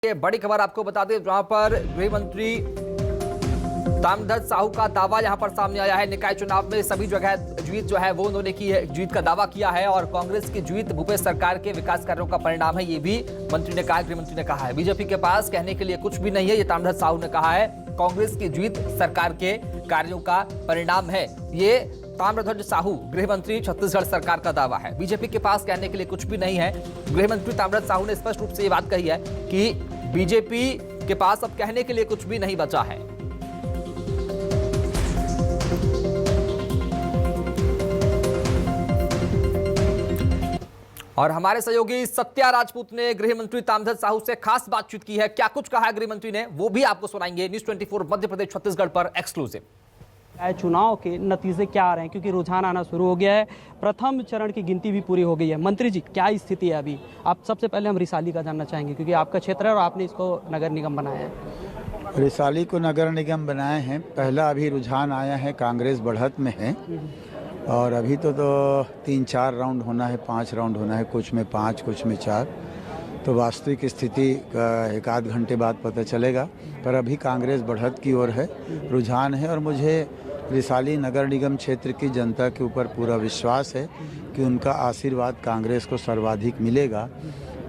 ये बड़ी खबर आपको बता दें, जहां पर गृह मंत्री ताम्रध्वज साहू का दावा यहां पर सामने आया है। निकाय चुनाव में सभी जगह जीत जो है वो उन्होंने की है, जीत का दावा किया है और कांग्रेस की जीत भूपेश सरकार के विकास कार्यों का परिणाम है, ये भी मंत्री ने कहा, गृह मंत्री ने कहा है। बीजेपी के पास कहने के लिए कुछ भी नहीं है, ये ताम्रध्वज साहू ने कहा है। कांग्रेस की जीत सरकार के कार्यों का परिणाम है, ये ताम्रध्वज साहू गृह मंत्री छत्तीसगढ़ सरकार का दावा है। बीजेपी के पास कहने के लिए कुछ भी नहीं है। गृह मंत्री ताम्रध्वज साहू ने स्पष्ट रूप से ये बात कही है कि बीजेपी के पास अब कहने के लिए कुछ भी नहीं बचा है। और हमारे सहयोगी सत्या राजपूत ने गृह मंत्री ताम्रध्वज साहू से खास बातचीत की है। क्या कुछ कहा है गृह मंत्री ने, वो भी आपको सुनाएंगे। न्यूज़ 24 मध्य प्रदेश छत्तीसगढ़ पर एक्सक्लूसिव। चुनाव के नतीजे क्या आ रहे हैं, क्योंकि रुझान आना शुरू हो गया है। प्रथम चरण की गिनती भी पूरी हो गई है। मंत्री जी, क्या स्थिति है अभी? आप सबसे पहले हम रिसाली का जानना चाहेंगे, क्योंकि आपका क्षेत्र है और आपने इसको नगर निगम बनाया है। रिसाली को नगर निगम बनाए हैं। पहला अभी रुझान आया है, कांग्रेस बढ़त में है और अभी तो 3-4 राउंड होना है, 5 राउंड होना है, कुछ में 5 कुछ में 4। तो वास्तविक स्थिति का 1 आध घंटे बाद पता चलेगा, पर अभी कांग्रेस बढ़त की ओर है, रुझान है। और मुझे रिसाली नगर निगम क्षेत्र की जनता के ऊपर पूरा विश्वास है कि उनका आशीर्वाद कांग्रेस को सर्वाधिक मिलेगा।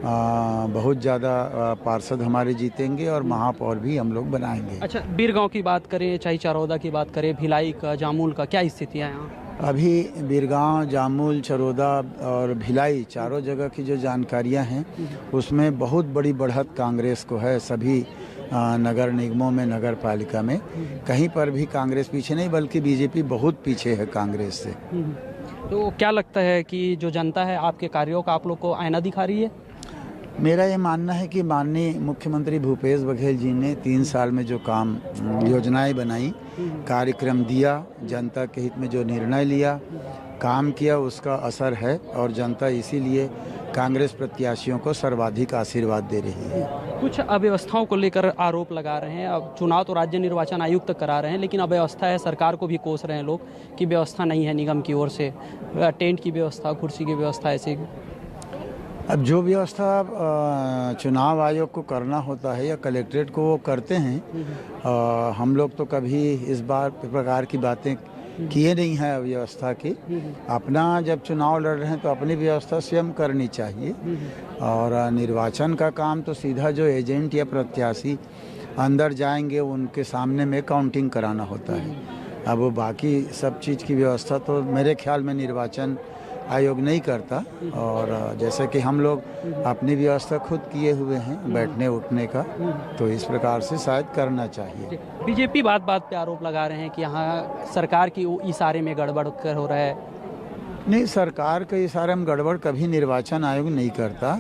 बहुत ज़्यादा पार्षद हमारे जीतेंगे और महापौर भी हम लोग बनाएंगे। अच्छा, बीरगांव की बात करें, चाहे चरौदा की बात करें, भिलाई का, जामुल का, क्या स्थिति है यहाँ? अभी बीरगांव, जामुल, चरौदा और भिलाई चारों जगह की जो जानकारियां हैं उसमें बहुत बड़ी बढ़त कांग्रेस को है। सभी नगर निगमों में, नगर पालिका में कहीं पर भी कांग्रेस पीछे नहीं, बल्कि बीजेपी बहुत पीछे है कांग्रेस से। तो क्या लगता है कि जो जनता है आपके कार्यों का आप लोग को आईना दिखा रही है? मेरा ये मानना है कि माननीय मुख्यमंत्री भूपेश बघेल जी ने 3 साल में जो काम योजनाएं बनाई, कार्यक्रम दिया, जनता के हित में जो निर्णय लिया, काम किया, उसका असर है और जनता इसीलिए कांग्रेस प्रत्याशियों को सर्वाधिक आशीर्वाद दे रही है। कुछ अव्यवस्थाओं को लेकर आरोप लगा रहे हैं। अब चुनाव तो राज्य निर्वाचन आयुक्त करा रहे हैं, लेकिन अव्यवस्था है, सरकार को भी कोस रहे हैं लोग कि व्यवस्था नहीं है निगम की ओर से, टेंट की व्यवस्था, कुर्सी की व्यवस्था, ऐसे। अब जो व्यवस्था चुनाव आयोग को करना होता है या कलेक्ट्रेट को वो करते हैं। हम लोग तो कभी इस प्रकार की बातें किए नहीं है व्यवस्था की। अपना जब चुनाव लड़ रहे हैं तो अपनी व्यवस्था स्वयं करनी चाहिए। और निर्वाचन का काम तो सीधा जो एजेंट या प्रत्याशी अंदर जाएंगे उनके सामने में काउंटिंग कराना होता है। अब वो बाकी सब चीज़ की व्यवस्था तो मेरे ख्याल में निर्वाचन आयोग नहीं करता। और जैसे कि हम लोग अपनी व्यवस्था खुद किए हुए हैं बैठने उठने का, तो इस प्रकार से शायद करना चाहिए। बीजेपी बात बात पे आरोप लगा रहे हैं कि यहाँ सरकार की इशारे में गड़बड़ कर हो रहा है। नहीं, सरकार के इशारे में गड़बड़ कभी निर्वाचन आयोग नहीं करता।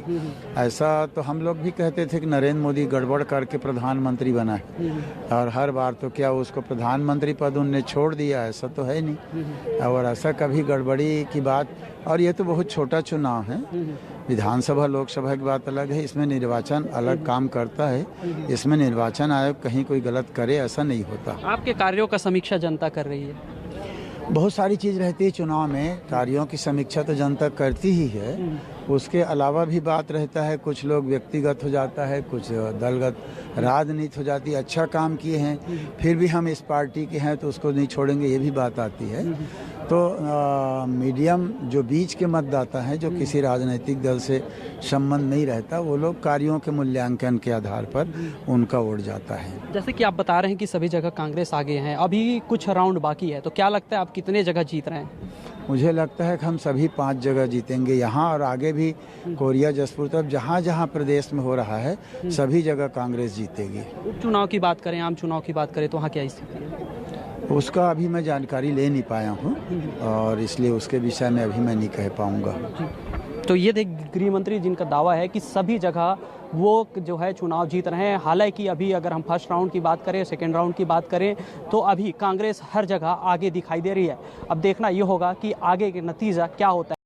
ऐसा तो हम लोग भी कहते थे कि नरेंद्र मोदी गड़बड़ करके प्रधानमंत्री बना है और हर बार तो क्या उसको प्रधानमंत्री पद उनने छोड़ दिया, ऐसा तो है नहीं। और ऐसा कभी गड़बड़ी की बात, और ये तो बहुत छोटा चुनाव है, विधानसभा लोकसभा की बात अलग है, इसमें निर्वाचन अलग काम करता है। इसमें निर्वाचन आयोग कहीं कोई गलत करे ऐसा नहीं होता। आपके कार्यों का समीक्षा जनता कर रही है? बहुत सारी चीज़ रहती है चुनाव में, कार्यों की समीक्षा तो जनता करती ही है। उसके अलावा भी बात रहता है, कुछ लोग व्यक्तिगत हो जाता है, कुछ दलगत राजनीति हो जाती है। अच्छा काम किए हैं फिर भी हम इस पार्टी के हैं तो उसको नहीं छोड़ेंगे, ये भी बात आती है। तो मीडियम जो बीच के मतदाता हैं, जो किसी राजनीतिक दल से संबंध नहीं रहता, वो लोग कार्यों के मूल्यांकन के आधार पर उनका वोट जाता है। जैसे कि आप बता रहे हैं कि सभी जगह कांग्रेस आगे हैं, अभी कुछ राउंड बाकी है, तो क्या लगता है आप कितने जगह जीत रहे हैं? मुझे लगता है कि हम सभी 5 जगह जीतेंगे, यहाँ और आगे भी कोरिया, जसपुर तक जहाँ जहाँ प्रदेश में हो रहा है सभी जगह कांग्रेस जीतेगी। उपचुनाव की बात करें, आम चुनाव की बात करें, तो वहाँ क्या स्थिति है? उसका अभी मैं जानकारी ले नहीं पाया हूँ और इसलिए उसके विषय में अभी मैं नहीं कह पाऊँगा। तो ये देख गृह मंत्री जिनका दावा है कि सभी जगह वो जो है चुनाव जीत रहे हैं। हालांकि अभी अगर हम फर्स्ट राउंड की बात करें, सेकेंड राउंड की बात करें, तो अभी कांग्रेस हर जगह आगे दिखाई दे रही है। अब देखना ये होगा कि आगे के नतीजा क्या होता है।